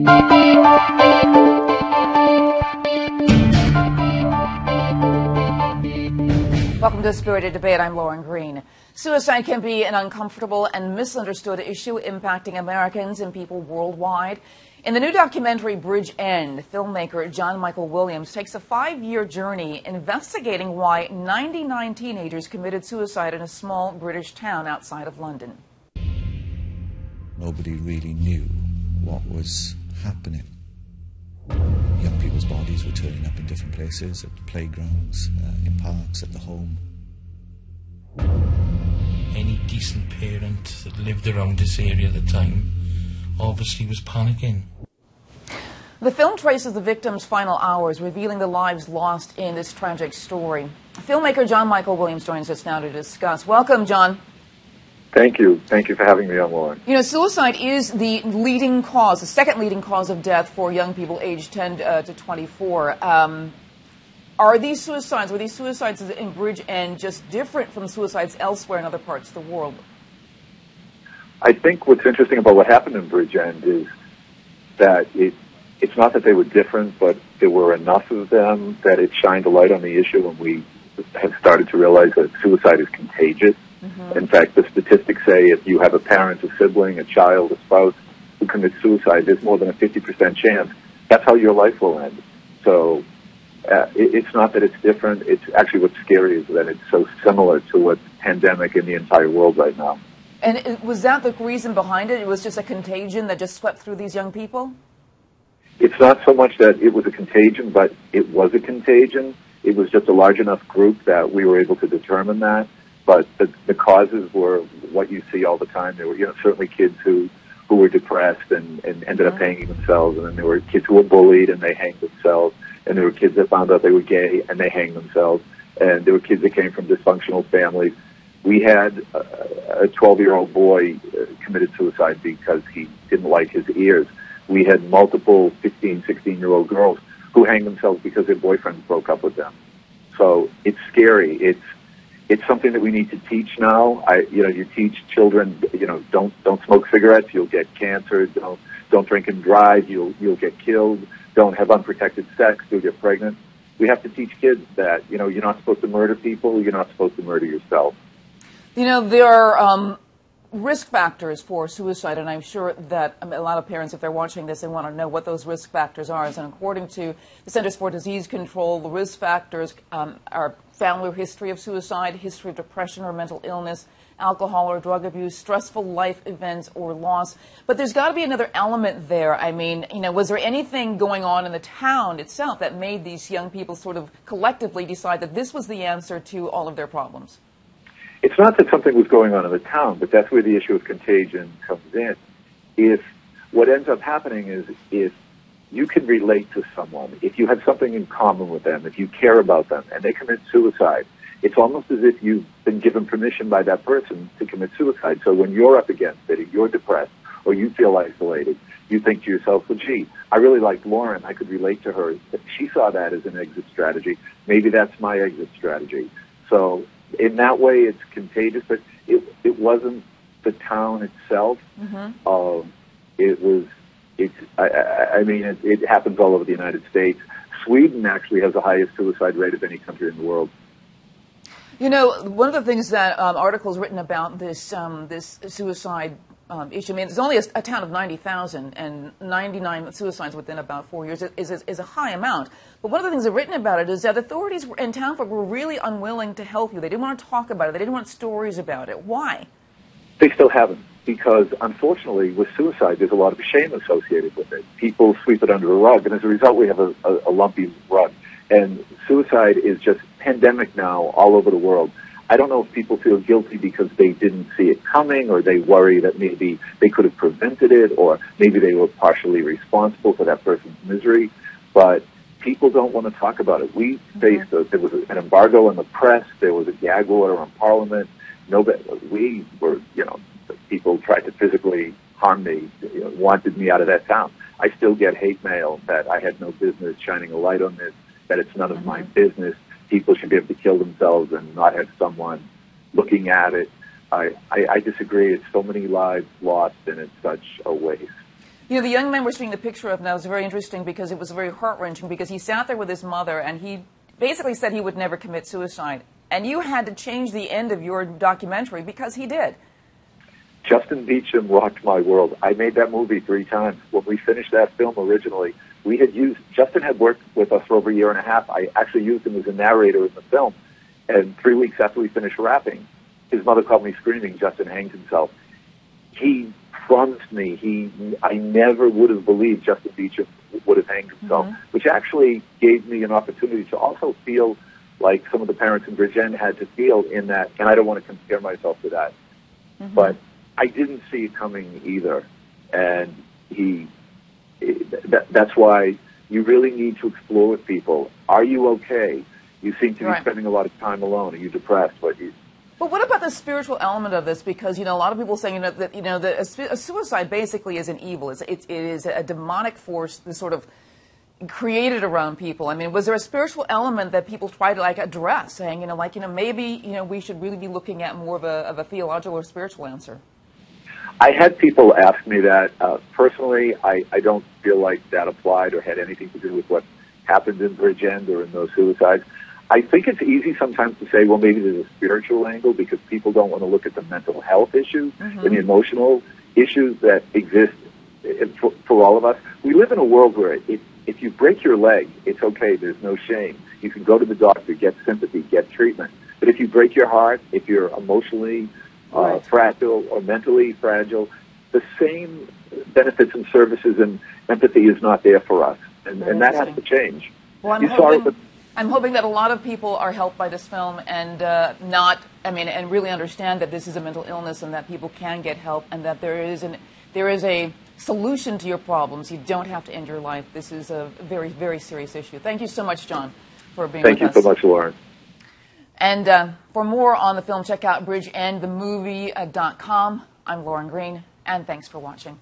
Welcome to Spirited Debate. I'm Lauren Green. Suicide can be an uncomfortable and misunderstood issue impacting Americans and people worldwide. In the new documentary Bridge End, filmmaker John Michael Williams takes a 5-year journey investigating why 99 teenagers committed suicide in a small British town outside of London. Nobody really knew what was happening. Young people's bodies were turning up in different places, at playgrounds, in parks, at the home. Any decent parent that lived around this area at the time obviously was panicking. The film traces the victims' final hours, revealing the lives lost in this tragic story. Filmmaker John Michael Williams joins us now to discuss. Welcome, John. Thank you. Thank you for having me on, Lauren. You know, suicide is the leading cause, the second leading cause of death for young people aged 10 to 24. Were these suicides in Bridge End just different from suicides elsewhere in other parts of the world? I think what's interesting about what happened in Bridge End is that it's not that they were different, but there were enough of them that it shined a light on the issue, and we have started to realize that suicide is contagious. Mm-hmm. In fact, the statistics say if you have a parent, a sibling, a child, a spouse who commits suicide, there's more than a 50% chance that's how your life will end. So it's not that it's different. It's actually what's scary is that it's so similar to what's pandemic in the entire world right now. And was that the reason behind it? It was just a contagion that just swept through these young people? It's not so much that it was a contagion, but it was a contagion. It was just a large enough group that we were able to determine that. But the causes were what you see all the time. There were, certainly kids who were depressed and ended up hanging themselves, and then there were kids who were bullied and they hanged themselves, and there were kids that found out they were gay and they hanged themselves, and there were kids that came from dysfunctional families. We had a 12-year-old boy committed suicide because he didn't like his ears. We had multiple 15, 16-year-old girls who hanged themselves because their boyfriends broke up with them. So it's scary. It's something that we need to teach now. You teach children, don't smoke cigarettes, you'll get cancer. Don't drink and drive, you'll get killed. Don't have unprotected sex, you'll get pregnant. We have to teach kids that, you're not supposed to murder people, you're not supposed to murder yourself. There are risk factors for suicide, and I'm sure that a lot of parents, if they're watching this, they want to know what those risk factors are. And according to the Centers for Disease Control, the risk factors are family history of suicide, history of depression or mental illness, alcohol or drug abuse, stressful life events or loss. But there's got to be another element there. I mean, was there anything going on in the town itself that made these young people sort of collectively decide that this was the answer to all of their problems? It's not that something was going on in the town, but that's where the issue of contagion comes in. If what ends up happening is if you can relate to someone, if you have something in common with them, if you care about them, and they commit suicide, it's almost as if you've been given permission by that person to commit suicide. So when you're up against it, if you're depressed, or you feel isolated, you think to yourself, well, gee, I really liked Lauren. I could relate to her. If she saw that as an exit strategy, maybe that's my exit strategy. So in that way, it's contagious, but it wasn't the town itself. Mm-hmm. It happens all over the United States. Sweden actually has the highest suicide rate of any country in the world. One of the things that articles written about this suicide issue, there's only a town of 90,000, and 99 suicides within about 4 years is a high amount. But one of the things that written about it is that authorities in town were really unwilling to help you. They didn't want to talk about it. They didn't want stories about it. Why? They still haven't, because unfortunately with suicide there's a lot of shame associated with it. People sweep it under the rug, and as a result we have a lumpy rug. And suicide is just pandemic now all over the world. I don't know if people feel guilty because they didn't see it coming, or they worry that maybe they could have prevented it, or maybe they were partially responsible for that person's misery. But people don't want to talk about it. We faced there was an embargo on the press. There was a gag order on Parliament. People tried to physically harm me, wanted me out of that town. I still get hate mail that I had no business shining a light on this, that it's none of my business. People should be able to kill themselves and not have someone looking at it. I disagree. It's so many lives lost, and it's such a waste. You know, the young man we're seeing the picture of now is very interesting because it was very heart-wrenching because he sat there with his mother and he basically said he would never commit suicide. And you had to change the end of your documentary because he did. Justin Beecham rocked my world. I made that movie 3 times. When we finished that film originally, Justin had worked with us for over a year and a half. I actually used him as a narrator in the film. And 3 weeks after we finished wrapping, his mother called me screaming, Justin hanged himself. He promised me, I never would have believed Justin Beecham would have hanged himself, which actually gave me an opportunity to also feel like some of the parents in Bridgend had to feel in that, and I don't want to compare myself to that. But I didn't see it coming either. And that's why you really need to explore with people. Are you okay? You seem to be spending a lot of time alone. Are you depressed? But what about the spiritual element of this? Because, you know, a lot of people saying, that a suicide basically is an evil. It is a demonic force that's sort of created around people. I mean, was there a spiritual element that people try to address, saying, maybe, we should really be looking at more of a theological or spiritual answer? I had people ask me that. Personally, I don't feel like that applied or had anything to do with what happened in Bridgend or in those suicides. I think it's easy sometimes to say, well, maybe there's a spiritual angle because people don't want to look at the mental health issues and the emotional issues that exist for all of us. We live in a world where if you break your leg, it's okay. There's no shame. You can go to the doctor, get sympathy, get treatment. But if you break your heart, if you're emotionally fragile or mentally fragile, the same benefits and services and empathy is not there for us. And that has to change. Well, I'm hoping that a lot of people are helped by this film and and really understand that this is a mental illness and that people can get help and that there is a solution to your problems. You don't have to end your life. This is a very, very serious issue. Thank you so much, John, for being with us. Thank you so much, Lauren. And for more on the film, check out bridgeendthemovie.com. I'm Lauren Green, and thanks for watching.